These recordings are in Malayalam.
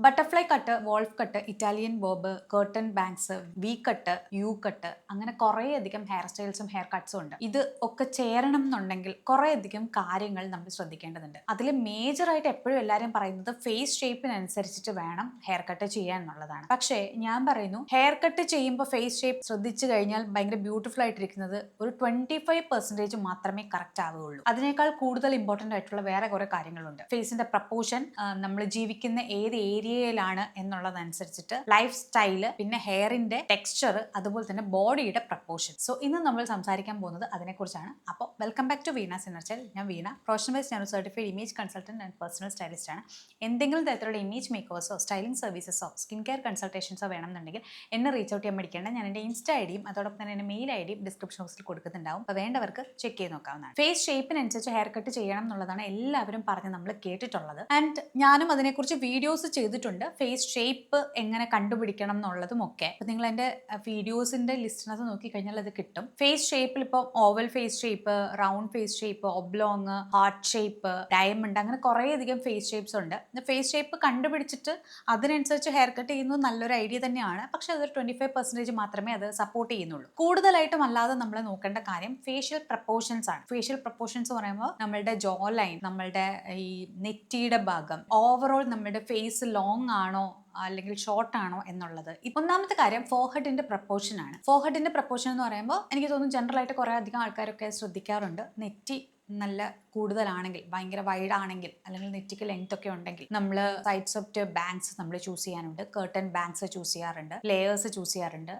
Butterfly cut, wolf cut, Italian bob, curtain bangs, V cut, U cut, അങ്ങനെ കുറേയധികം ഹെയർ സ്റ്റൈൽസും ഹെയർ കട്ട്സും ഉണ്ട്. ഇത് ഒക്കെ ചേരണം എന്നുണ്ടെങ്കിൽ കുറേയധികം കാര്യങ്ങൾ നമ്മൾ ശ്രദ്ധിക്കേണ്ടതുണ്ട്. അതിൽ മേജറായിട്ട് എപ്പോഴും എല്ലാവരും പറയുന്നത് ഫേസ് ഷേപ്പിനനുസരിച്ചിട്ട് വേണം ഹെയർ കട്ട് ചെയ്യാൻ എന്നുള്ളതാണ്. പക്ഷേ ഞാൻ പറയുന്നു, ഹെയർ കട്ട് ചെയ്യുമ്പോൾ ഫേസ് ഷേപ്പ് ശ്രദ്ധിച്ചു കഴിഞ്ഞാൽ ഭയങ്കര ബ്യൂട്ടിഫുൾ ആയിട്ടിരിക്കുന്നത് ഒരു 25% മാത്രമേ കറക്റ്റ് ആവുകയുള്ളൂ. അതിനേക്കാൾ കൂടുതൽ ഇമ്പോർട്ടൻ്റ് ആയിട്ടുള്ള വേറെ കുറെ കാര്യങ്ങളുണ്ട്. ഫേസിന്റെ പ്രപ്പോർഷൻ, നമ്മൾ ജീവിക്കുന്ന ഏത് ഏരിയയിലാണ് എന്നുള്ളതനുസരിച്ചിട്ട് ലൈഫ് സ്റ്റൈല്, പിന്നെ ഹെയറിന്റെ ടെക്സ്ചർ, അതുപോലെ തന്നെ ബോഡിയുടെ പ്രപ്പോർഷൻ. സോ ഇന്ന് നമ്മൾ സംസാരിക്കാൻ പോകുന്നത് അതിനെക്കുറിച്ചാണ്. അപ്പോൾ വെൽക്കം ബാക്ക് ടു വീണ സിനർച്ചൽ. ഞാൻ വീണ, പ്രൊഫഷണൽ വൈസ് ഞാൻ certified image consultant and personal stylist ആണ്. എന്തെങ്കിലും തരത്തിലുള്ള ഇമേജ് മേക്കേഴ്സോ സ്റ്റൈലിംഗ് സർവീസസോ സ്കിൻ കെയർ കൺസൾട്ടേഷൻസോ വേണമെന്നുണ്ടെങ്കിൽ എന്നെ റീച്ച് ഔട്ട് ചെയ്യാൻ പഠിക്കേണ്ട. ഞാൻ എൻ്റെ ഇൻസ്റ്റ ഐഡിയും അതോടൊപ്പം തന്നെ എൻ്റെ മെയിൽ ഐഡിയും ഡിസ്ക്രിപ്ഷൻ ബോക്സിൽ കൊടുക്കുന്നുണ്ടാവും. അപ്പോൾ വേണ്ടവർക്ക് ചെക്ക് ചെയ്ത് നോക്കാവുന്നതാണ്. ഫേസ് ഷേപ്പിനനുസരിച്ച് ഹെയർ കട്ട് ചെയ്യണം എന്നുള്ളതാണ് എല്ലാവരും പറഞ്ഞ് നമ്മൾ കേട്ടിട്ടുള്ളത്. ആൻഡ് ഞാനും അതിനെക്കുറിച്ച് വീഡിയോസ് ചെയ്തിട്ടുണ്ട്. ഫേസ് ഷേപ്പ് എങ്ങനെ കണ്ടുപിടിക്കണം എന്നുള്ളതും ഒക്കെ. അപ്പോൾ നിങ്ങൾ എൻ്റെ വീഡിയോസിന്റെ ലിസ്റ്റിനകത്ത് നോക്കിക്കഴിഞ്ഞാൽ അത് കിട്ടും. ഫേസ് ഷേപ്പിൽ ഇപ്പോൾ oval face shape, round face shape, oblong, heart shape, diamond, അങ്ങനെ കുറേയധികം ഫേസ് ഷേപ്സ് ഉണ്ട്. ഫേസ് ഷേപ്പ് കണ്ടുപിടിച്ചിട്ട് അതിനനുസരിച്ച് ഹെയർ കട്ട് ചെയ്യുന്നത് നല്ലൊരു ഐഡിയ തന്നെയാണ്. പക്ഷെ അതൊരു 25% മാത്രമേ അത് സപ്പോർട്ട് ചെയ്യുന്നുള്ളൂ. കൂടുതലായിട്ടും അല്ലാതെ നമ്മൾ നോക്കേണ്ട കാര്യം ഫേഷ്യൽ പ്രപ്പോർഷൻസ് ആണ്. ഫേഷ്യൽ പ്രപ്പോർഷൻസ് പറയുമ്പോൾ നമ്മളുടെ ജോ ലൈൻ, നമ്മളുടെ ഈ നെറ്റിയുടെ ഭാഗം, ഓവറോൾ നമ്മുടെ ഫേസ് ലോങ് ആണോ അല്ലെങ്കിൽ ഷോർട്ട് ആണോ എന്നുള്ളത്. ഒന്നാമത്തെ കാര്യം ഫോർഹെഡിന്റെ പ്രപ്പോർഷൻ ആണ്. ഫോർഹെഡിന്റെ പ്രപ്പോർഷൻ എന്ന് പറയുമ്പോൾ എനിക്ക് തോന്നുന്നു ജനറൽ ആയിട്ട് കുറെ അധികം ആൾക്കാരൊക്കെ ശ്രദ്ധിക്കാറുണ്ട്. നെറ്റി നല്ല കൂടുതലാണെങ്കിൽ, ഭയങ്കര വൈഡ് ആണെങ്കിൽ, അല്ലെങ്കിൽ നെറ്റിക്ക് ലെങ്ത് ഒക്കെ ഉണ്ടെങ്കിൽ നമ്മൾ സൈഡ്സ് ഓഫ് ബാങ്ക്സ് നമ്മൾ ചൂസ് ചെയ്യാനുണ്ട്. കേർട്ടൻ ബാങ്ക്സ് ചൂസ് ചെയ്യാറുണ്ട്, ലെയേഴ്സ് ചൂസ് ചെയ്യാറുണ്ട്,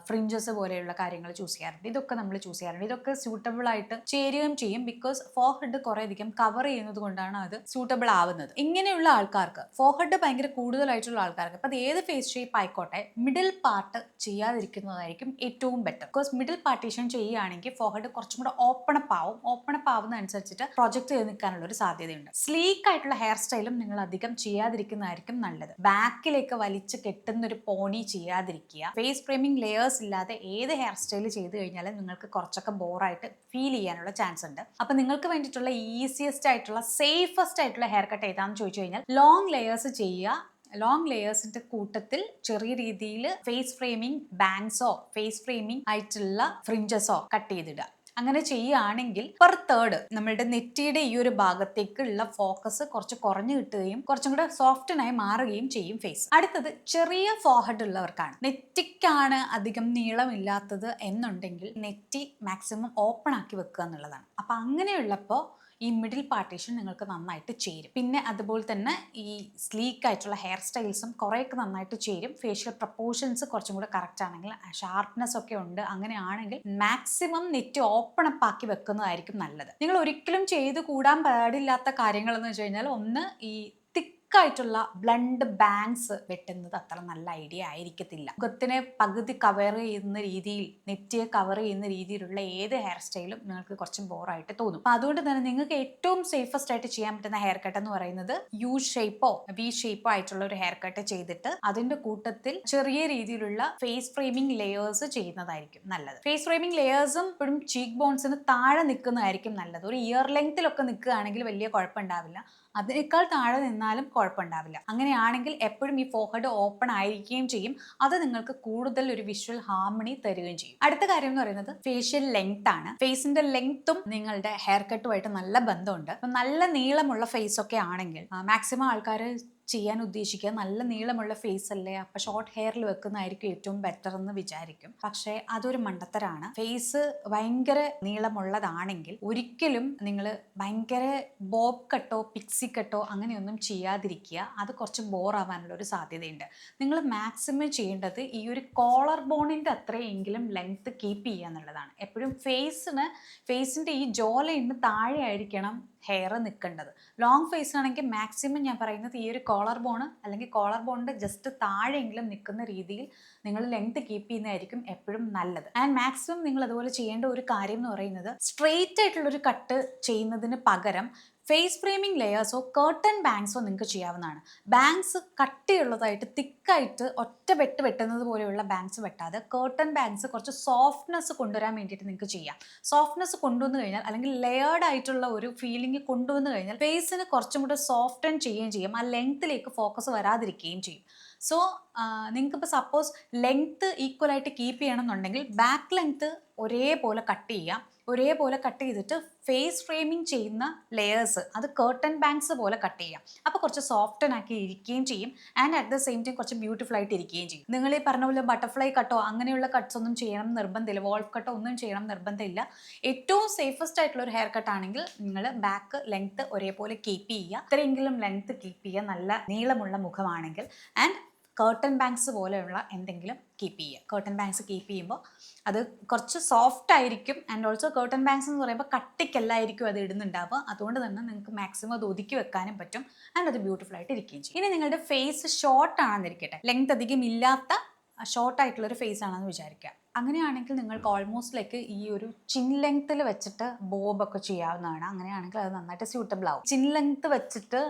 ഫ്രിഞ്ചസ് പോലെയുള്ള കാര്യങ്ങൾ ചൂസ് ചെയ്യാറുണ്ട്. ഇതൊക്കെ നമ്മൾ ചൂസ് ചെയ്യാറുണ്ട്. ഇതൊക്കെ സ്യൂട്ടബിൾ ആയിട്ട് ചേരുകയും ചെയ്യും. ബിക്കോസ് ഫോർഹെഡ് കുറെ അധികം കവർ ചെയ്യുന്നത് കൊണ്ടാണ് അത് സ്യൂട്ടബിൾ ആവുന്നത്. ഇങ്ങനെയുള്ള ആൾക്കാർക്ക്, ഫോർഹെഡ് ഭയങ്കര കൂടുതലായിട്ടുള്ള ആൾക്കാർക്ക്, അപ്പൊ അത് ഏത് ഫേസ് ഷേപ്പ് ആയിക്കോട്ടെ, മിഡിൽ പാർട്ട് ചെയ്യാതിരിക്കുന്നതായിരിക്കും ഏറ്റവും ബെറ്റർ. ബിക്കോസ് മിഡിൽ പാർട്ടീഷൻ ചെയ്യുകയാണെങ്കിൽ ഫോർഹെഡ് കുറച്ചും കൂടെ ഓപ്പണപ്പ് ആവും. ഓപ്പണപ്പ് ആവുന്ന അനുസരിച്ചിട്ട് പ്രൊജക്ട് ചെയ്ത് നിൽക്കാനുള്ള ഒരു സാധ്യതയുണ്ട്. സ്ലീക്ക് ആയിട്ടുള്ള ഹെയർ സ്റ്റൈലും നിങ്ങൾ അധികം ചെയ്യാതിരിക്കുന്നതായിരിക്കും നല്ലത്. ബാക്കിലേക്ക് വലിച്ചു കെട്ടുന്ന ഒരു പോണി ചെയ്യാതിരിക്കുക. ഫേസ് ഫ്രെയിമിംഗ് ലെയേഴ്സ് ഇല്ലാതെ ഏത് ഹെയർ സ്റ്റൈൽ ചെയ്ത് കഴിഞ്ഞാലും നിങ്ങൾക്ക് കുറച്ചൊക്കെ ബോറായിട്ട് ഫീൽ ചെയ്യാനുള്ള ചാൻസ് ഉണ്ട്. അപ്പൊ നിങ്ങൾക്ക് വേണ്ടിയിട്ടുള്ള ഈസിയസ്റ്റ് ആയിട്ടുള്ള സേഫസ്റ്റ് ആയിട്ടുള്ള ഹെയർ കട്ട് ഏതാണെന്ന് ചോദിച്ചു കഴിഞ്ഞാൽ ലോങ് ലെയേഴ്സ് ചെയ്യുക. ലോങ് ലെയേഴ്സിന്റെ കൂട്ടത്തിൽ ചെറിയ രീതിയിൽ ഫേസ് ഫ്രെയിമിംഗ് ബാങ്ക്സോ ഫേസ് ഫ്രെയിമിംഗ് ആയിട്ടുള്ള ഫ്രിഞ്ചസോ കട്ട് ചെയ്തിടുക. അങ്ങനെ ചെയ്യുകയാണെങ്കിൽ പെർ തേർഡ് നമ്മളുടെ നെറ്റിയുടെ ഈ ഒരു ഭാഗത്തേക്കുള്ള ഫോക്കസ് കുറച്ച് കുറഞ്ഞു കിട്ടുകയും കുറച്ചും കൂടെ സോഫ്റ്റനായി മാറുകയും ചെയ്യും ഫേസ്. അടുത്തത് ചെറിയ ഫോർഹെഡ് ഉള്ളവർക്കാണ്. നെറ്റിക്കാണ് അധികം നീളമില്ലാത്തത് എന്നുണ്ടെങ്കിൽ നെറ്റി മാക്സിമം ഓപ്പൺ ആക്കി വെക്കുക എന്നുള്ളതാണ്. അപ്പൊ അങ്ങനെയുള്ളപ്പോൾ ഈ മിഡിൽ പാർട്ടീഷൻ നിങ്ങൾക്ക് നന്നായിട്ട് ചേരും. പിന്നെ അതുപോലെ തന്നെ ഈ സ്ലീക്ക് ആയിട്ടുള്ള ഹെയർ സ്റ്റൈൽസും കുറേയൊക്കെ നന്നായിട്ട് ചേരും. ഫേഷ്യൽ പ്രപ്പോർഷൻസ് കുറച്ചും കൂടെ കറക്റ്റ് ആണെങ്കിൽ, ഷാർപ്നെസ് ഒക്കെ ഉണ്ട്, അങ്ങനെയാണെങ്കിൽ മാക്സിമം നെറ്റ് ഓപ്പൺ അപ്പ് ആക്കി വെക്കുന്നതായിരിക്കും നല്ലത്. നിങ്ങൾ ഒരിക്കലും ചെയ്ത് കൂടാൻ പാടില്ലാത്ത കാര്യങ്ങൾ എന്ന് വെച്ച് കഴിഞ്ഞാൽ, ഒന്ന് ഈ ആയിട്ടുള്ള ബ്ലണ്ട് ബാങ്ക്സ് വെട്ടുന്നത് അത്ര നല്ല ഐഡിയ ആയിരിക്കത്തില്ല. മുഖത്തിനെ പകുതി കവർ ചെയ്യുന്ന രീതിയിൽ, നെറ്റിയെ കവർ ചെയ്യുന്ന രീതിയിലുള്ള ഏത് ഹെയർ സ്റ്റൈലും നിങ്ങൾക്ക് കുറച്ച് ബോറായിട്ട് തോന്നും. അപ്പൊ അതുകൊണ്ട് തന്നെ നിങ്ങൾക്ക് ഏറ്റവും സേഫസ്റ്റ് ആയിട്ട് ചെയ്യാൻ പറ്റുന്ന ഹെയർ കട്ട് എന്ന് പറയുന്നത് യു ഷേപ്പോ വി ഷേപ്പോ ആയിട്ടുള്ള ഒരു ഹെയർ കട്ട് ചെയ്തിട്ട് അതിന്റെ കൂട്ടത്തിൽ ചെറിയ രീതിയിലുള്ള ഫേസ് ഫ്രെയിമിംഗ് ലെയേഴ്സ് ചെയ്യുന്നതായിരിക്കും നല്ലത്. ഫേസ് ഫ്രെയിമിംഗ് ലെയേഴ്സും ഇപ്പോഴും ചീക്ക് ബോൺസിന് താഴെ നിൽക്കുന്നതായിരിക്കും നല്ലത്. ഒരു ഇയർ ലെങ്തിലൊക്കെ നിൽക്കുകയാണെങ്കിൽ വലിയ കുഴപ്പമുണ്ടാവില്ല. അതിനേക്കാൾ താഴെ നിന്നാലും കുഴപ്പമുണ്ടാവില്ല. അങ്ങനെയാണെങ്കിൽ എപ്പോഴും ഈ ഫോർഹെഡ് ഓപ്പൺ ആയിരിക്കുകയും ചെയ്യും. അത് നിങ്ങൾക്ക് കൂടുതൽ ഒരു വിഷ്വൽ ഹാർമണി തരുകയും ചെയ്യും. അടുത്ത കാര്യം എന്ന് പറയുന്നത് ഫേഷ്യൽ ലെങ്ത് ആണ്. ഫേസിന്റെ ലെങ്ത്തും നിങ്ങളുടെ ഹെയർ കട്ടുമായിട്ട് നല്ല ബന്ധമുണ്ട്. നല്ല നീളമുള്ള ഫേസ് ഒക്കെ ആണെങ്കിൽ മാക്സിമം ആൾക്കാർ ചെയ്യാൻ ഉദ്ദേശിക്കുക നല്ല നീളമുള്ള ഫേസ് അല്ലേ, അപ്പൊ ഷോർട്ട് ഹെയറിൽ വെക്കുന്നതായിരിക്കും ഏറ്റവും ബെറ്റർ എന്ന് വിചാരിക്കും. പക്ഷെ അതൊരു മണ്ടത്തരാണ്. ഫേസ് ഭയങ്കര നീളമുള്ളതാണെങ്കിൽ ഒരിക്കലും നിങ്ങൾ ഭയങ്കര ബോബ് കട്ടോ പിക്സി കട്ടോ അങ്ങനെയൊന്നും ചെയ്യാതിരിക്കുക. അത് കുറച്ച് ബോറാവാനുള്ള ഒരു സാധ്യതയുണ്ട്. നിങ്ങൾ മാക്സിമം ചെയ്യേണ്ടത് ഈ ഒരു കോളർ ബോണിന്റെ അത്രയെങ്കിലും ലെങ്ത് കീപ്പ് ചെയ്യുക എന്നുള്ളതാണ്. എപ്പോഴും ഫേസിന്റെ ഈ ജോ ലൈനിന് താഴെ ആയിരിക്കണം ഹെയർ നിൽക്കേണ്ടത്. ലോങ് ഫേസ് ആണെങ്കിൽ മാക്സിമം ഞാൻ പറയുന്നത് ഈ ഒരു കോളർ ബോൺ അല്ലെങ്കിൽ കോളർ ബോണിന്റെ ജസ്റ്റ് താഴെയെങ്കിലും നിൽക്കുന്ന രീതിയിൽ നിങ്ങൾ ലെങ്ത് കീപ്പ് ചെയ്യുന്നതായിരിക്കും എപ്പോഴും നല്ലത്. ആൻഡ് മാക്സിമം നിങ്ങൾ അതുപോലെ ചെയ്യേണ്ട ഒരു കാര്യം എന്ന് പറയുന്നത് സ്ട്രെയിറ്റ് ആയിട്ടുള്ള ഒരു കട്ട് ചെയ്യുന്നതിന് പകരം ഫേസ് ഫ്രെയിമിംഗ് ലെയേഴ്സോ കേർട്ടൺ ബാങ്ക്സോ നിങ്ങൾക്ക് ചെയ്യാവുന്നതാണ്. ബാങ്ക്സ് കട്ടിയുള്ളതായിട്ട് തിക്കായിട്ട് ഒറ്റ വെട്ടുന്നത് പോലെയുള്ള ബാങ്ക്സ് വെട്ടാതെ കേർട്ടൺ ബാങ്ക്സ് കുറച്ച് സോഫ്റ്റ്നെസ് കൊണ്ടുവരാൻ വേണ്ടിയിട്ട് നിങ്ങൾക്ക് ചെയ്യാം. സോഫ്റ്റ്നെസ് കൊണ്ടുവന്നു കഴിഞ്ഞാൽ അല്ലെങ്കിൽ ലെയേർഡ് ആയിട്ടുള്ള ഒരു ഫീലിംഗ് കൊണ്ടുവന്നു കഴിഞ്ഞാൽ ഫേസിന് കുറച്ചും കൂടെ സോഫ്റ്റൻ ചെയ്യുകയും ചെയ്യും, ആ ലെങ്ത്തിലേക്ക് ഫോക്കസ് വരാതിരിക്കുകയും ചെയ്യും. സോ നിങ്ങൾക്കിപ്പോൾ സപ്പോസ് ലെങ്ത്ത് ഈക്വൽ ആയിട്ട് കീപ്പ് ചെയ്യണം എന്നുണ്ടെങ്കിൽ ബാക്ക് ലെങ്ത്ത് ഒരേപോലെ കട്ട് ചെയ്യാം. ഒരേപോലെ കട്ട് ചെയ്തിട്ട് ഫേസ് ഫ്രെയിമിങ് ചെയ്യുന്ന ലെയേഴ്സ് അത് കേർട്ടൺ ബാങ്ക്സ് പോലെ കട്ട് ചെയ്യാം. അപ്പോൾ കുറച്ച് സോഫ്റ്റൻ ആക്കി ഇരിക്കുകയും ചെയ്യും and at the same time കുറച്ച് ബ്യൂട്ടിഫുൾ ആയിട്ട് ഇരിക്കുകയും ചെയ്യും. നിങ്ങൾ ഈ പറഞ്ഞ പോലെ ബട്ടർഫ്ലൈ കട്ടോ അങ്ങനെയുള്ള കട്ട്സ് ഒന്നും ചെയ്യണം നിർബന്ധമില്ല, വോൾഫ് കട്ടോ ഒന്നും ചെയ്യണം നിർബന്ധമില്ല. ഏറ്റവും സേഫസ്റ്റ് ആയിട്ടുള്ള ഒരു ഹെയർ കട്ട് ആണെങ്കിൽ നിങ്ങൾ ബാക്ക് ലെങ്ത്ത് ഒരേപോലെ കീപ്പ് ചെയ്യുക. ഇത്രയെങ്കിലും ലെങ്ത്ത് കീപ്പ് ചെയ്യുക, നല്ല നീളമുള്ള മുഖമാണെങ്കിൽ. ആൻഡ് കേർട്ടൺ ബാങ്ക്സ് പോലെയുള്ള എന്തെങ്കിലും കീപ്പ് ചെയ്യുക. കേർട്ടൺ ബാങ്ക്സ് കീപ്പ് ചെയ്യുമ്പോൾ അത് കുറച്ച് സോഫ്റ്റ് ആയിരിക്കും. ആൻഡ് ഓൾസോ കേർട്ടൺ ബാങ്ക്സ് എന്ന് പറയുമ്പോൾ കട്ടിക്കല്ലായിരിക്കും അത് ഇടുന്നുണ്ടാവുക. അതുകൊണ്ട് തന്നെ നിങ്ങൾക്ക് മാക്സിമം അത് ഒതുക്കി വെക്കാനും പറ്റും ആൻഡ് അത് ബ്യൂട്ടിഫുൾ ആയിട്ട് ഇരിക്കുകയും ചെയ്യും. ഇനി നിങ്ങളുടെ ഫേസ് ഷോർട്ട് ആണെന്നിരിക്കട്ടെ, ലെങ്ത് അധികം ഇല്ലാത്ത ഷോർട്ടായിട്ടുള്ളൊരു ഫേസ് ആണെന്ന് വിചാരിക്കുക. അങ്ങനെയാണെങ്കിൽ നിങ്ങൾക്ക് ഓൾമോസ്റ്റ് ലൈക്ക് ഈ ഒരു ചിൻ ലെങ്ത്തിൽ വെച്ചിട്ട് ബോബൊക്കെ ചെയ്യാവുന്നതാണ്. അങ്ങനെയാണെങ്കിൽ അത് നന്നായിട്ട് സ്യൂട്ടബിൾ ആവും. ചിൻ ലെങ്ത്ത് വെച്ചിട്ട്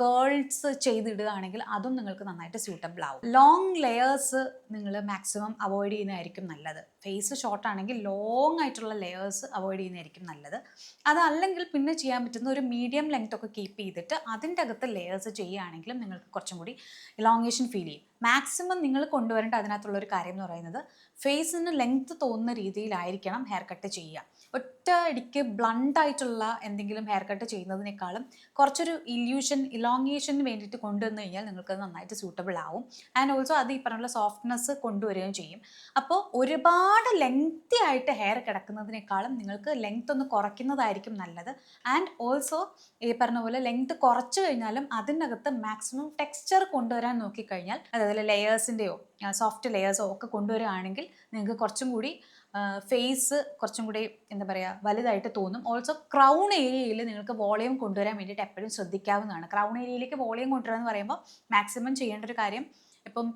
കേൾസ് ചെയ്തിടുകയാണെങ്കിൽ അതും നിങ്ങൾക്ക് നന്നായിട്ട് സ്യൂട്ടബിൾ ആവും. ലോങ് ലെയേഴ്സ് നിങ്ങൾ മാക്സിമം അവോയ്ഡ് ചെയ്യുന്നതായിരിക്കും നല്ലത്. ഫേസ് ഷോർട്ട് ആണെങ്കിൽ ലോങ് ആയിട്ടുള്ള ലെയേഴ്സ് അവോയ്ഡ് ചെയ്യുന്നതായിരിക്കും നല്ലത്. അതല്ലെങ്കിൽ പിന്നെ ചെയ്യാൻ പറ്റുന്ന ഒരു മീഡിയം ലെങ്ത് ഒക്കെ കീപ്പ് ചെയ്തിട്ട് അതിൻ്റെ അകത്ത് ലെയേഴ്സ് ചെയ്യുകയാണെങ്കിലും നിങ്ങൾക്ക് കുറച്ചും കൂടി ഇലോങ്ങേഷൻ ഫീൽ ചെയ്യും. മാക്സിമം നിങ്ങൾ കൊണ്ടുവരേണ്ട അതിനകത്തുള്ളൊരു കാര്യം എന്ന് പറയുന്നത് ഫേസിന് ലെങ്ത് തോന്നുന്ന രീതിയിലായിരിക്കണം ഹെയർ കട്ട് ചെയ്യുക. ഒറ്റ അടിക്ക് ബ്ലണ്ടായിട്ടുള്ള എന്തെങ്കിലും ഹെയർ കട്ട് ചെയ്യുന്നതിനേക്കാളും കുറച്ചൊരു ഇലോങ്ങേഷന് വേണ്ടിയിട്ട് കൊണ്ടുവന്നു കഴിഞ്ഞാൽ നിങ്ങൾക്ക് നന്നായിട്ട് സ്യൂട്ടബിൾ ആവും. ആൻഡ് ഓൾസോ അത് ഈ പറഞ്ഞ സോഫ്റ്റ്നെസ് കൊണ്ടുവരികയും ചെയ്യും. അപ്പോൾ ഒരുപാട് ലെങ്തി ആയിട്ട് ഹെയർ കിടക്കുന്നതിനേക്കാളും നിങ്ങൾക്ക് ലെങ്ത് ഒന്ന് കുറയ്ക്കുന്നതായിരിക്കും നല്ലത്. ആൻഡ് ഓൾസോ ഈ പറഞ്ഞ പോലെ ലെങ്ത് കുറച്ച് കഴിഞ്ഞാലും അതിനകത്ത് മാക്സിമം ടെക്സ്ചർ കൊണ്ടുവരാൻ നോക്കിക്കഴിഞ്ഞാൽ, അതായത് ലെയേഴ്സിൻ്റെയോ സോഫ്റ്റ് ലെയേഴ്സോ ഒക്കെ കൊണ്ടുവരികയാണെങ്കിൽ നിങ്ങൾക്ക് കുറച്ചും കൂടി ഫേസ് കുറച്ചും കൂടി എന്താ പറയുക വലുതായിട്ട് തോന്നും. ഓൾസോ ക്രൗൺ ഏരിയയിൽ നിങ്ങൾക്ക് വോളിയം കൊണ്ടുവരാൻ വേണ്ടിയിട്ട് എപ്പോഴും ശ്രദ്ധിക്കാവുന്നതാണ്. ക്രൗൺ ഏരിയയിലേക്ക് വോളിയം കൊണ്ടുവരിക എന്ന് പറയുമ്പോൾ മാക്സിമം ചെയ്യേണ്ട ഒരു കാര്യം, ഇപ്പം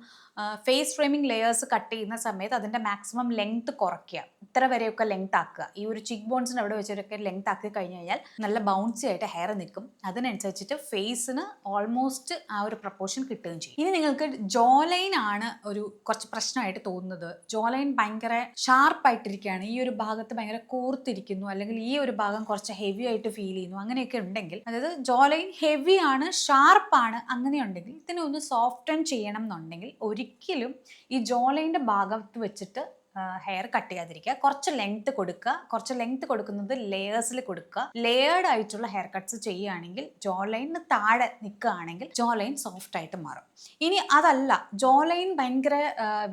ഫേസ് ഫ്രെയിമിംഗ് ലെയേഴ്സ് കട്ട് ചെയ്യുന്ന സമയത്ത് അതിൻ്റെ മാക്സിമം ലെങ്ത് കുറയ്ക്കുക. ഇത്ര വരെയൊക്കെ ലെങ്ത് ആക്കുക. ഈ ഒരു ചിക്ക് ബോൺസിന് അവിടെ വെച്ചൊക്കെ ലെങ്ത് ആക്കി കഴിഞ്ഞ് കഴിഞ്ഞാൽ നല്ല ബൗൺസി ആയിട്ട് ഹെയർ നിൽക്കും. അതിനനുസരിച്ചിട്ട് ഫേസിന് ഓൾമോസ്റ്റ് ആ ഒരു പ്രപ്പോർഷൻ കിട്ടുകയും ചെയ്യും. ഇനി നിങ്ങൾക്ക് ജോ ലൈൻ ആണ് ഒരു കുറച്ച് പ്രശ്നമായിട്ട് തോന്നുന്നത്. ജോ ലൈൻ ഭയങ്കര ഷാർപ്പായിട്ടിരിക്കുകയാണ്, ഈ ഒരു ഭാഗത്ത് ഭയങ്കര കൂർത്തിരിക്കുന്നു, അല്ലെങ്കിൽ ഈ ഒരു ഭാഗം കുറച്ച് ഹെവി ആയിട്ട് ഫീൽ ചെയ്യുന്നു, അങ്ങനെയൊക്കെ ഉണ്ടെങ്കിൽ, അതായത് ജോ ലൈൻ ഹെവി ആണ്, ഷാർപ്പാണ്, അങ്ങനെയുണ്ടെങ്കിൽ ഇതിനെ ഒന്ന് സോഫ്റ്റൻ ചെയ്യണം എന്നുണ്ടെങ്കിൽ ഒരിക്കലും ഈ ജോ ലൈൻ്റെ ഭാഗത്ത് വെച്ചിട്ട് ഹെയർ കട്ട് ചെയ്യാതിരിക്കുക. കുറച്ച് ലെങ്ത് കൊടുക്കുക. കുറച്ച് ലെങ്ത് കൊടുക്കുന്നത് ലെയേഴ്സിൽ കൊടുക്കുക. ലെയേർഡ് ആയിട്ടുള്ള ഹെയർ കട്ട്സ് ചെയ്യുകയാണെങ്കിൽ ജോ ലൈനിന് താഴെ നിൽക്കുകയാണെങ്കിൽ ജോ ലൈൻ സോഫ്റ്റ് ആയിട്ട് മാറും. ഇനി അതല്ല, ജോ ലൈൻ ഭയങ്കര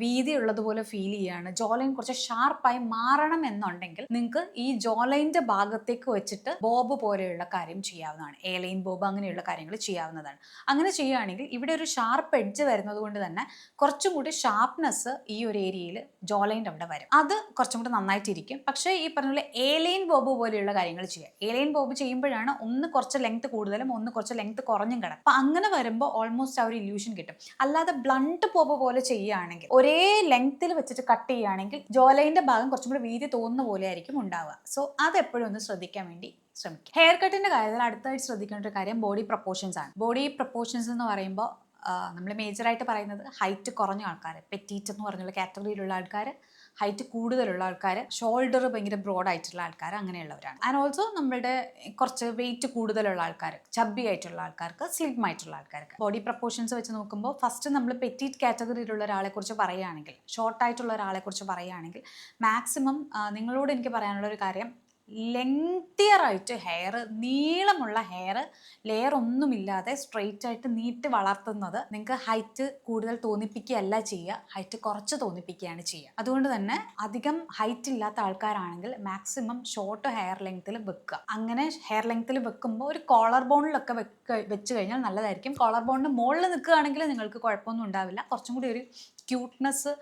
വീതിയുള്ളതുപോലെ ഫീൽ ചെയ്യുകയാണ്, ജോ ലൈൻ കുറച്ച് ഷാർപ്പായി മാറണം എന്നുണ്ടെങ്കിൽ നിങ്ങൾക്ക് ഈ ജോ ലൈൻ്റെ ഭാഗത്തേക്ക് വെച്ചിട്ട് ബോബ് പോലെയുള്ള കാര്യം ചെയ്യാവുന്നതാണ്. എ ലൈൻ ബോബ് അങ്ങനെയുള്ള കാര്യങ്ങൾ ചെയ്യാവുന്നതാണ്. അങ്ങനെ ചെയ്യുകയാണെങ്കിൽ ഇവിടെ ഒരു ഷാർപ്പ് എഡ്ജ് വരുന്നത് കൊണ്ട് തന്നെ കുറച്ചും കൂടി ഷാർപ്നെസ് ഈ ഒരു ഏരിയയിൽ ജോ ലൈൻ്റെ അവിടെ വരും. അത് കുറച്ചും കൂടി നന്നായിട്ടിരിക്കും. പക്ഷേ ഈ പറഞ്ഞ പോലെ എ ലൈൻ ബോബ് പോലെയുള്ള കാര്യങ്ങൾ ചെയ്യുക. എ ലൈൻ ബോബ് ചെയ്യുമ്പോഴാണ് ഒന്ന് കുറച്ച് ലെങ്ത് കൂടുതലും ഒന്ന് കുറച്ച് ലെങ്ത് കുറഞ്ഞും കിടക്കും. അപ്പം അങ്ങനെ വരുമ്പോൾ ഓൾമോസ്റ്റ് ആ ഒരു ഇല്യൂഷൻ കിട്ടും. അല്ലാതെ ബ്ലണ്ട് ബോബ് പോലെ ചെയ്യുകയാണെങ്കിൽ, ഒരേ ലെങ്ത്തിൽ വെച്ചിട്ട് കട്ട് ചെയ്യുകയാണെങ്കിൽ ജോ ലൈൻ്റെ ഭാഗം കുറച്ചും കൂടി വീതി തോന്നുന്ന പോലെ ആയിരിക്കും ഉണ്ടാവുക. സോ അതെപ്പോഴും ഒന്ന് ശ്രദ്ധിക്കാൻ വേണ്ടി ശ്രമിക്കുക. ഹെയർ കട്ടിൻ്റെ കാര്യത്തിൽ അടുത്തായിട്ട് ശ്രദ്ധിക്കേണ്ട ഒരു കാര്യം ബോഡി പ്രപ്പോർഷൻസ് ആണ്. ബോഡി പ്രപ്പോർഷൻസ് എന്ന് പറയുമ്പോൾ നമ്മൾ മേജറായിട്ട് പറയുന്നത് ഹൈറ്റ് കുറഞ്ഞ ആൾക്കാർ, പെറ്റീറ്റ് എന്ന് പറഞ്ഞുള്ള കാറ്റഗറിയിലുള്ള ആൾക്കാർ, ഹൈറ്റ് കൂടുതലുള്ള ആൾക്കാർ, ഷോൾഡർ ഭയങ്കര ബ്രോഡ് ആയിട്ടുള്ള ആൾക്കാർ, അങ്ങനെയുള്ളവരാണ്. ആൻഡ് ഓൾസോ നമ്മുടെ കുറച്ച് വെയിറ്റ് കൂടുതലുള്ള ആൾക്കാർ, ചബ്ബി ആയിട്ടുള്ള ആൾക്കാർക്ക്, സ്ലിം ആയിട്ടുള്ള ആൾക്കാർക്ക്. ബോഡി പ്രപ്പോർഷൻസ് വെച്ച് നോക്കുമ്പോൾ ഫസ്റ്റ് നമ്മൾ പെറ്റീറ്റ് കാറ്റഗറിയിലുള്ള ഒരാളെ കുറിച്ച് പറയുകയാണെങ്കിൽ, ഷോർട്ടായിട്ടുള്ള ഒരാളെ കുറിച്ച് പറയുകയാണെങ്കിൽ, മാക്സിമം നിങ്ങളോട് എനിക്ക് പറയാനുള്ള ഒരു കാര്യം, ലെങ്തിയർ ആയിട്ട് ഹെയർ, നീളമുള്ള ഹെയർ ലെയർ ഒന്നുമില്ലാതെ സ്ട്രെയിറ്റ് ആയിട്ട് നീട്ടി വളർത്തുന്നത് നിങ്ങൾക്ക് ഹൈറ്റ് കൂടുതൽ തോന്നിപ്പിക്കുകയല്ല ചെയ്യുക, ഹൈറ്റ് കുറച്ച് തോന്നിപ്പിക്കുകയാണ് ചെയ്യുക. അതുകൊണ്ട് തന്നെ അധികം ഹൈറ്റ് ഇല്ലാത്ത ആൾക്കാരാണെങ്കിൽ മാക്സിമം ഷോർട്ട് ഹെയർ ലെങ്ത്തിൽ വെക്കുക. അങ്ങനെ ഹെയർ ലെങ്ത്തിൽ വെക്കുമ്പോൾ ഒരു കോളർ ബോണിലൊക്കെ വെച്ച് കഴിഞ്ഞാൽ നല്ലതായിരിക്കും. കോളർ ബോണിന് മുകളിൽ നിൽക്കുകയാണെങ്കിൽ നിങ്ങൾക്ക് കുഴപ്പമൊന്നും ഉണ്ടാവില്ല. കുറച്ചും കൂടി ഒരു ക്യൂട്ട്നെസ്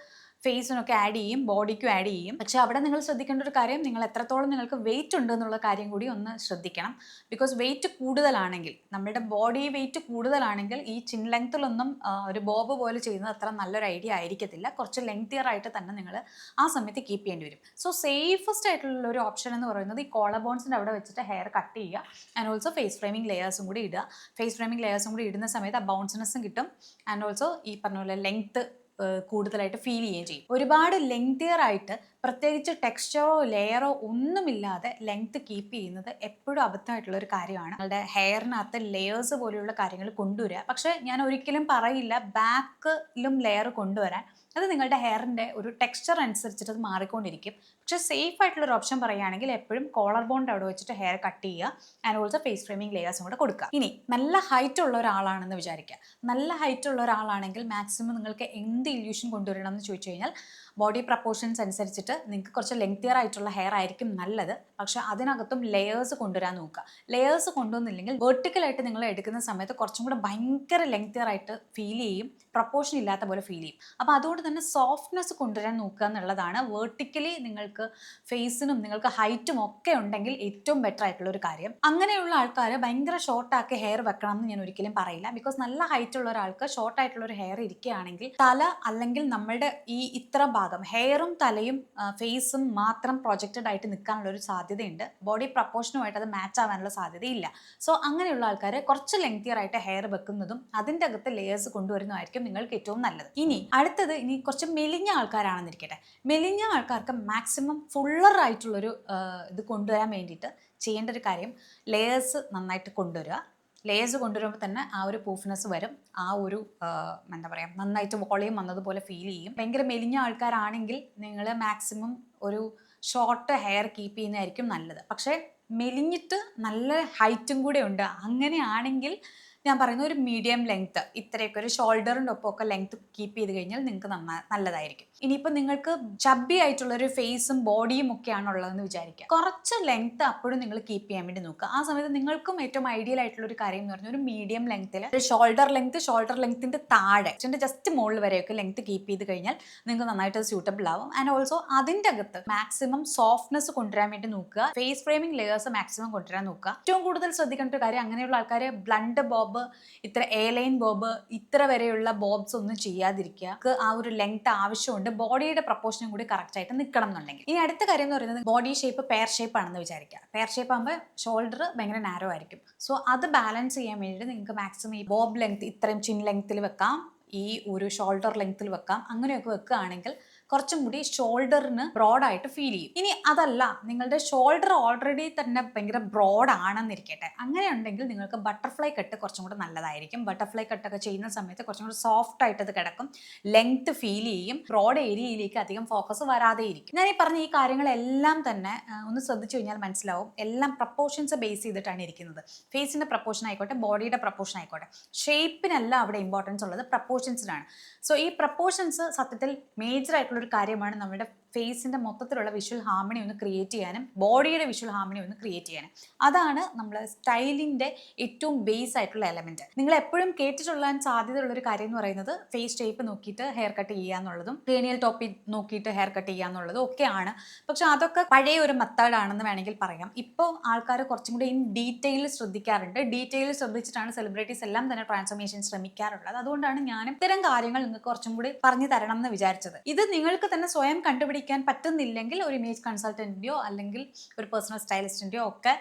ഫേസിനൊക്കെ ആഡ് ചെയ്യും, ബോഡിക്കും ആഡ് ചെയ്യും. പക്ഷെ അവിടെ നിങ്ങൾ ശ്രദ്ധിക്കേണ്ട ഒരു കാര്യം, നിങ്ങൾ എത്രത്തോളം നിങ്ങൾക്ക് വെയിറ്റ് ഉണ്ട് എന്നുള്ള കാര്യം കൂടി ഒന്ന് ശ്രദ്ധിക്കണം. ബിക്കോസ് വെയിറ്റ് കൂടുതലാണെങ്കിൽ, നമ്മുടെ ബോഡി വെയിറ്റ് കൂടുതലാണെങ്കിൽ ഈ ചിൻ ലെങ്ത്തിലൊന്നും ഒരു ബോബ് പോലെ ചെയ്യുന്നത് അത്ര നല്ലൊരു ഐഡിയ ആയിരിക്കത്തില്ല. കുറച്ച് ലെങ്തിയർ ആയിട്ട് തന്നെ നിങ്ങൾ ആ സമയത്ത് കീപ്പ് ചെയ്യേണ്ടി വരും. സോ സേഫസ്റ്റ് ആയിട്ടുള്ള ഒരു ഓപ്ഷൻ എന്ന് പറയുന്നത് ഈ കോളർ ബോൺസിൻ്റെ അവിടെ വെച്ചിട്ട് ഹെയർ കട്ട് ചെയ്യുക. ആൻഡ് ഓൾസോ ഫേസ് ഫ്രെയിമിംഗ് ലെയേഴ്സും കൂടി ഇടുക. ഫേസ് ഫ്രെയിമിംഗ് ലെയേഴ്സും കൂടി ഇടുന്ന സമയത്ത് ആ ബൗൺസിനെസ്സും കിട്ടും. ആൻഡ് ഓൾസോ ഈ പറഞ്ഞ പോലെ ലെങ്ത്ത് കൂടുതലായിട്ട് ഫീൽ ചെയ്യുകയും ചെയ്യും. ഒരുപാട് ലെങ്തിയർ ആയിട്ട് പ്രത്യേകിച്ച് ടെക്സ്ചറോ ലെയറോ ഒന്നുമില്ലാതെ ലെങ്ത് കീപ്പ് ചെയ്യുന്നത് എപ്പോഴും അബദ്ധമായിട്ടുള്ള ഒരു കാര്യമാണ്. നിങ്ങളുടെ ഹെയറിനകത്ത് ലെയേഴ്സ് പോലെയുള്ള കാര്യങ്ങൾ കൊണ്ടുവരിക. പക്ഷേ ഞാൻ ഒരിക്കലും പറയില്ല ബാക്കിലും ലെയർ കൊണ്ടുവരാൻ. അത് നിങ്ങളുടെ ഹെയറിൻ്റെ ഒരു ടെക്സ്ചർ അനുസരിച്ചിട്ട് അത് മാറിക്കൊണ്ടിരിക്കും. പക്ഷേ സേഫ് ആയിട്ടുള്ള ഒരു ഓപ്ഷൻ പറയുകയാണെങ്കിൽ എപ്പോഴും കോളർ ബോണ്ട് അവിടെ വെച്ചിട്ട് ഹെയർ കട്ട് ചെയ്യുക. ആൻഡ് ഓൾസോ ഫേസ് ഫ്രെയിമിംഗ് ലെയേഴ്സും കൂടെ കൊടുക്കുക. ഇനി നല്ല ഹൈറ്റ് ഉള്ള ഒരാളാണെന്ന് വിചാരിക്കുക. നല്ല ഹൈറ്റ് ഉള്ള ഒരാളാണെങ്കിൽ മാക്സിമം നിങ്ങൾക്ക് എന്ത് ഇല്യൂഷൻ കൊണ്ടുവരണം എന്ന് ചോദിച്ചു കഴിഞ്ഞാൽ ബോഡി പ്രപ്പോർഷൻസ് അനുസരിച്ചിട്ട് നിങ്ങൾക്ക് കുറച്ച് ലെങ്തിയർ ആയിട്ടുള്ള ഹെയർ ആയിരിക്കും നല്ലത്. പക്ഷേ അതിനകത്തും ലെയേഴ്സ് കൊണ്ടുവരാൻ നോക്കുക. ലെയേഴ്സ് കൊണ്ടുവന്നില്ലെങ്കിൽ വെർട്ടിക്കലായിട്ട് നിങ്ങൾ എടുക്കുന്ന സമയത്ത് കുറച്ചും കൂടെ ഭയങ്കര ലെങ്തിയർ ആയിട്ട് ഫീൽ ചെയ്യും, പ്രപ്പോർഷൻ ഇല്ലാത്ത പോലെ ഫീൽ ചെയ്യും. അപ്പോൾ അതുകൊണ്ട് തന്നെ സോഫ്റ്റ്നെസ് കൊണ്ടുവരാൻ നോക്കുക എന്നുള്ളതാണ് വെർട്ടിക്കലി നിങ്ങൾക്ക് ഫേസിനും നിങ്ങൾക്ക് ഹൈറ്റും ഒക്കെ ഉണ്ടെങ്കിൽ ഏറ്റവും ബെറ്റർ ആയിട്ടുള്ള ഒരു കാര്യം. അങ്ങനെയുള്ള ആൾക്കാർ ഭയങ്കര ഷോർട്ടാക്കി ഹെയർ വെക്കണം എന്ന് ഞാൻ ഒരിക്കലും പറയില്ല. ബിക്കോസ് നല്ല ഹൈറ്റ് ഉള്ള ഒരാൾക്ക് ഷോർട്ടായിട്ടുള്ള ഒരു ഹെയർ ഇരിക്കുകയാണെങ്കിൽ തല അല്ലെങ്കിൽ നമ്മളുടെ ഈ ഇത്ര ഭാഗം ഹെയറും തലയും ഫേസും മാത്രം പ്രൊജക്റ്റഡ് ആയിട്ട് നിൽക്കാനുള്ള ഒരു സാധ്യതയുണ്ട്. ബോഡി പ്രപ്പോർഷനുമായിട്ട് അത് മാച്ച് ആവാനുള്ള സാധ്യതയില്ല. സോ അങ്ങനെയുള്ള ആൾക്കാർ കുറച്ച് ലെങ്തിയർ ആയിട്ട് ഹെയർ വെക്കുന്നതും അതിൻ്റെ അകത്ത് ലെയേഴ്സ് കൊണ്ടുവരുന്നതായിരിക്കും നിങ്ങൾക്ക് ഏറ്റവും നല്ലത്. ഇനി അടുത്തത് കുറച്ച് മെലിഞ്ഞ ആൾക്കാരാണെന്നിരിക്കട്ടെ. മെലിഞ്ഞ ആൾക്കാർക്ക് മാക്സിമം ഫുള്ളർ ആയിട്ടുള്ളൊരു ഇത് കൊണ്ടുവരാൻ വേണ്ടിയിട്ട് ചെയ്യേണ്ട ഒരു കാര്യം ലെയേഴ്സ് നന്നായിട്ട് കൊണ്ടുവരിക. ലേയേഴ്സ് കൊണ്ടുവരുമ്പോൾ തന്നെ ആ ഒരു പൂഫ്നെസ് വരും. ആ ഒരു എന്താ പറയുക, നന്നായിട്ട് വോളിയം വന്നതുപോലെ ഫീൽ ചെയ്യും. ഭയങ്കര മെലിഞ്ഞ ആൾക്കാരാണെങ്കിൽ നിങ്ങൾ മാക്സിമം ഒരു ഷോർട്ട് ഹെയർ കീപ്പ് ചെയ്യുന്നതായിരിക്കും നല്ലത്. പക്ഷേ മെലിഞ്ഞിട്ട് നല്ല ഹൈറ്റും കൂടെ ഉണ്ട്, അങ്ങനെയാണെങ്കിൽ ഞാൻ പറയുന്ന ഒരു മീഡിയം ലെങ്ത്ത്, ഇത്രയൊക്കെ ഒരു ഷോൾഡറിൻ്റെ ഒപ്പമൊക്കെ ലെങ്ത്ത് കീപ്പ് ചെയ്ത് കഴിഞ്ഞാൽ നിങ്ങൾക്ക് നല്ലതായിരിക്കും. ഇനിയിപ്പോൾ നിങ്ങൾക്ക് ചബ്ബി ആയിട്ടുള്ളൊരു ഫേസും ബോഡിയും ഒക്കെയാണ് ഉള്ളതെന്ന് വിചാരിക്കുക. കുറച്ച് ലെങ്ത്ത് അപ്പോഴും നിങ്ങൾ കീപ്പ് ചെയ്യാൻ വേണ്ടി നോക്കുക. ആ സമയത്ത് നിങ്ങൾക്കും ഏറ്റവും ഐഡിയൽ ആയിട്ടുള്ള ഒരു കാര്യം എന്ന് പറഞ്ഞാൽ ഒരു മീഡിയം ലെങ്ത്തിൽ ഒരു ഷോൾഡർ ലെങ്ത്തിൻ്റെ താഴെ ജസ്റ്റ് മുകളിൽ വരെയൊക്കെ ലെങ്ത്ത് കീപ്പ് ചെയ്ത് കഴിഞ്ഞാൽ നിങ്ങൾക്ക് നന്നായിട്ട് സ്യൂട്ടബിൾ ആവും. ആൻഡ് ഓൾസോ അതിൻ്റെ അകത്ത് മാക്സിമം സോഫ്റ്റ്നെസ് കൊണ്ടുവരാൻ വേണ്ടി നോക്കുക. ഫേസ് ഫ്രെയിമിംഗ് ലെയേഴ്സ് മാക്സിമം കൊണ്ടുവരാൻ നോക്കുക. ഏറ്റവും കൂടുതൽ ശ്രദ്ധിക്കേണ്ട ഒരു കാര്യം, അങ്ങനെയുള്ള ആൾക്കാർ ബ്ലണ്ട് ബോബ്, ഇത്ര എ-ലൈൻ ബോബ്, ഇത്ര വരെയുള്ള ബോബ്സ് ഒന്നും ചെയ്യാതിരിക്കുക. ആ ഒരു ലെങ്ത് ആവശ്യമുണ്ട്, ബോഡിയുടെ പ്രപ്പോർഷനും കൂടി കറക്റ്റ് ആയിട്ട് നിൽക്കണം എന്നുണ്ടെങ്കിൽ. ഇനി അടുത്ത കാര്യം എന്ന് പറയുന്നത് ബോഡി ഷേപ്പ് പെയർ ഷേപ്പ് ആണെന്ന് വിചാരിക്കുക. പെയർ ഷേപ്പ് ആകുമ്പോൾ ഷോൾഡർ ഭയങ്കര നാരോ ആയിരിക്കും. സോ അത് ബാലൻസ് ചെയ്യാൻ വേണ്ടിയിട്ട് നിങ്ങൾക്ക് മാക്സിമം ഈ ബോബ് ലെങ്ത് ഇത്രയും ചിൻ ലെങ്ത്തിൽ വെക്കാം, ഈ ഒരു ഷോൾഡർ ലെങ്ത്തിൽ വെക്കാം. അങ്ങനെയൊക്കെ വെക്കുകയാണെങ്കിൽ കുറച്ചും കൂടി ഷോൾഡറിന് ബ്രോഡായിട്ട് ഫീൽ ചെയ്യും. ഇനി അതല്ല, നിങ്ങളുടെ ഷോൾഡർ ഓൾറെഡി തന്നെ ഭയങ്കര ബ്രോഡ് ആണെന്നിരിക്കട്ടെ, അങ്ങനെയുണ്ടെങ്കിൽ നിങ്ങൾക്ക് ബട്ടർഫ്ലൈ കട്ട് കുറച്ചും കൂടെ നല്ലതായിരിക്കും. ബട്ടർഫ്ലൈ കട്ടൊക്കെ ചെയ്യുന്ന സമയത്ത് കുറച്ചും കൂടി സോഫ്റ്റ് ആയിട്ട് അത് കിടക്കും, ലെങ്ത് ഫീൽ ചെയ്യും, ബ്രോഡ് ഏരിയയിലേക്ക് അധികം ഫോക്കസ് വരാതെ ഇരിക്കും. ഞാൻ ഈ പറഞ്ഞ ഈ കാര്യങ്ങളെല്ലാം തന്നെ ഒന്ന് ശ്രദ്ധിച്ചു കഴിഞ്ഞാൽ മനസ്സിലാവും, എല്ലാം പ്രപ്പോർഷൻസ് ബേസ് ചെയ്തിട്ടാണ് ഇരിക്കുന്നത്. ഫേസിൻ്റെ പ്രപ്പോർഷൻ ആയിക്കോട്ടെ, ബോഡിയുടെ പ്രപ്പോർഷൻ ആയിക്കോട്ടെ, ഷേപ്പിനല്ല അവിടെ ഇമ്പോർട്ടൻസ് ഉള്ളത്, പ്രപ്പോർഷൻസിനാണ്. സോ ഈ പ്രപ്പോർഷൻസ് സത്യത്തിൽ മേജർ ആയിട്ടുള്ള ഒരു കാര്യമാണ് നമ്മുടെ ഫേസിൻ്റെ മൊത്തത്തിലുള്ള വിഷ്വൽ ഹാർമണി ഒന്ന് ക്രിയേറ്റ് ചെയ്യാനും ബോഡിയുടെ വിഷ്വൽ ഹാർമണി ഒന്ന് ക്രിയേറ്റ് ചെയ്യാനും. അതാണ് നമ്മൾ സ്റ്റൈലിൻ്റെ ഏറ്റവും ബേസ് ആയിട്ടുള്ള എലമെൻറ്റ്. നിങ്ങൾ എപ്പോഴും കേട്ടിട്ടുള്ള സാധ്യതയുള്ളൊരു കാര്യം എന്ന് പറയുന്നത് ഫേസ് ഷേപ്പ് നോക്കിയിട്ട് ഹെയർ കട്ട് ചെയ്യുക എന്നുള്ളതും ക്രേനിയൽ ടോപ്പിൽ നോക്കിയിട്ട് ഹെയർ കട്ട് ചെയ്യുക എന്നുള്ളതും ഒക്കെയാണ്. പക്ഷെ അതൊക്കെ പഴയ ഒരു മെത്തേഡാണെന്ന് വേണമെങ്കിൽ പറയാം. ഇപ്പോൾ ആൾക്കാർ കുറച്ചും കൂടി ഇൻ ഡീറ്റെയിൽ ശ്രദ്ധിക്കാറുണ്ട്. ഡീറ്റെയിൽ ശ്രദ്ധിച്ചിട്ടാണ് സെലിബ്രിറ്റീസ് എല്ലാം തന്നെ ട്രാൻസ്ഫോർമേഷൻ ശ്രമിക്കാറുള്ളത്. അതുകൊണ്ടാണ് ഞാനും ഇത്തരം കാര്യങ്ങൾ നിങ്ങൾക്ക് കുറച്ചും കൂടി പറഞ്ഞു തരണം എന്ന് വിചാരിച്ചത്. ഇത് നിങ്ങൾക്ക് തന്നെ സ്വയം കണ്ടുപിടിക്കാൻ പറ്റുന്നില്ലെങ്കിൽ ഒരു ഇമേജ് കൺസൾട്ടന്റിൻ്റെയോ അല്ലെങ്കിൽ ഒരു പേഴ്സണൽ സ്റ്റൈലിസ്റ്റിൻ്റെയോ ഒക്കെ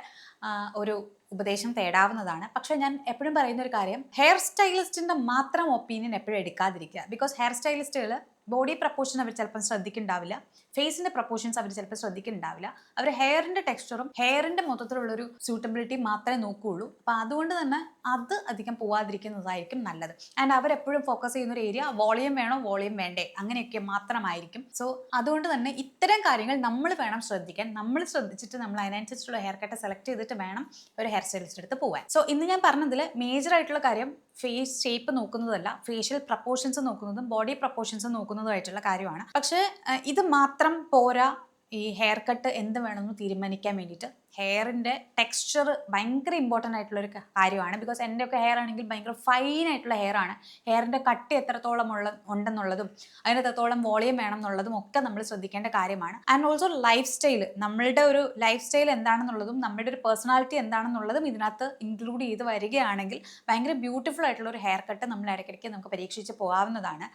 ഒരു ഉപദേശം തേടാവുന്നതാണ്. പക്ഷെ ഞാൻ എപ്പോഴും പറയുന്ന ഒരു കാര്യം, ഹെയർ സ്റ്റൈലിസ്റ്റിൻ്റെ മാത്രം ഒപ്പീനിയൻ എപ്പോഴും എടുക്കാതിരിക്കുക. ബിക്കോസ് ഹെയർ സ്റ്റൈലിസ്റ്റുകൾ ബോഡി പ്രപ്പോർഷൻ അവർ ചിലപ്പോൾ ശ്രദ്ധിക്കുന്നുണ്ടാവില്ല, ഫേസിൻ്റെ പ്രപ്പോർഷൻസ് അവർ ചിലപ്പോൾ ശ്രദ്ധിക്കുന്നുണ്ടാവില്ല. അവർ ഹെയറിൻ്റെ ടെക്സ്ചറും ഹെയറിൻ്റെ മൊത്തത്തിലുള്ളൊരു സ്യൂട്ടബിലിറ്റി മാത്രമേ നോക്കുകയുള്ളൂ. അപ്പോൾ അതുകൊണ്ട് തന്നെ അത് അധികം പോവാതിരിക്കുന്നതായിരിക്കും നല്ലത്. ആൻഡ് അവരെപ്പോഴും ഫോക്കസ് ചെയ്യുന്ന ഒരു ഏരിയ വോളിയം വേണോ വോളിയം വേണ്ടേ അങ്ങനെയൊക്കെ മാത്രമായിരിക്കും. സോ അതുകൊണ്ട് തന്നെ ഇത്തരം കാര്യങ്ങൾ നമ്മൾ വേണം ശ്രദ്ധിക്കാൻ. നമ്മൾ ശ്രദ്ധിച്ചിട്ട് നമ്മൾ അതിനനുസരിച്ചുള്ള ഹെയർ കട്ട് സെലക്ട് ചെയ്തിട്ട് വേണം ഒരു ഹെയർ സ്റ്റൈലിസ്റ്റ് എടുത്ത് പോകാൻ. സോ ഇന്ന് ഞാൻ പറഞ്ഞതിൽ മേജർ ആയിട്ടുള്ള കാര്യം ഫേസ് ഷേപ്പ് നോക്കുന്നതല്ല, ഫേഷ്യൽ പ്രപ്പോർഷൻസ് നോക്കുന്നതും ബോഡി പ്രപ്പോർഷൻസ് നോക്കുന്നതുമായിട്ടുള്ള കാര്യമാണ്. പക്ഷേ ഇത് മാത്രം പോരാ, ഈ ഹെയർ കട്ട് എന്ത് വേണമെന്ന് തീരുമാനിക്കാൻ വേണ്ടിയിട്ട് ഹെയറിൻ്റെ ടെക്സ്ചർ ഭയങ്കര ഇമ്പോർട്ടൻ്റ് ആയിട്ടുള്ളൊരു കാര്യമാണ്. ബിക്കോസ് എൻ്റെയൊക്കെ ഹെയർ ആണെങ്കിൽ ഭയങ്കര ഫൈൻ ആയിട്ടുള്ള ഹെയർ ആണ്. ഹെയറിൻ്റെ കട്ട് എത്രത്തോളം ഉണ്ടെന്നുള്ളതും അതിന് എത്രത്തോളം വോളിയം വേണം എന്നുള്ളതും ഒക്കെ നമ്മൾ ശ്രദ്ധിക്കേണ്ട കാര്യമാണ്. ആൻഡ് ഓൾസോ ലൈഫ് സ്റ്റൈൽ, നമ്മളുടെ ഒരു ലൈഫ് സ്റ്റൈൽ എന്താണെന്നുള്ളതും നമ്മുടെ ഒരു പേഴ്സണാലിറ്റി എന്താണെന്നുള്ളതും ഇതിനകത്ത് ഇൻക്ലൂഡ് ചെയ്ത് വരികയാണെങ്കിൽ ഭയങ്കര ബ്യൂട്ടിഫുൾ ആയിട്ടുള്ള ഒരു ഹെയർ കട്ട് നമ്മൾ ഇടയ്ക്കിടയ്ക്ക് നമുക്ക് പരീക്ഷിച്ച് പോകാവുന്നതാണ്.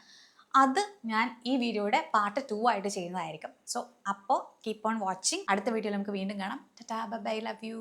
അത് ഞാൻ ഈ വീഡിയോയുടെ പാർട്ട് 2 ആയിട്ട് ചെയ്യുന്നതായിരിക്കും. സോ അപ്പോൾ കീപ്പ് ഓൺ വാച്ചിങ്. അടുത്ത വീഡിയോയിൽ നമുക്ക് വീണ്ടും കാണാം. Tata, bye bye, love you.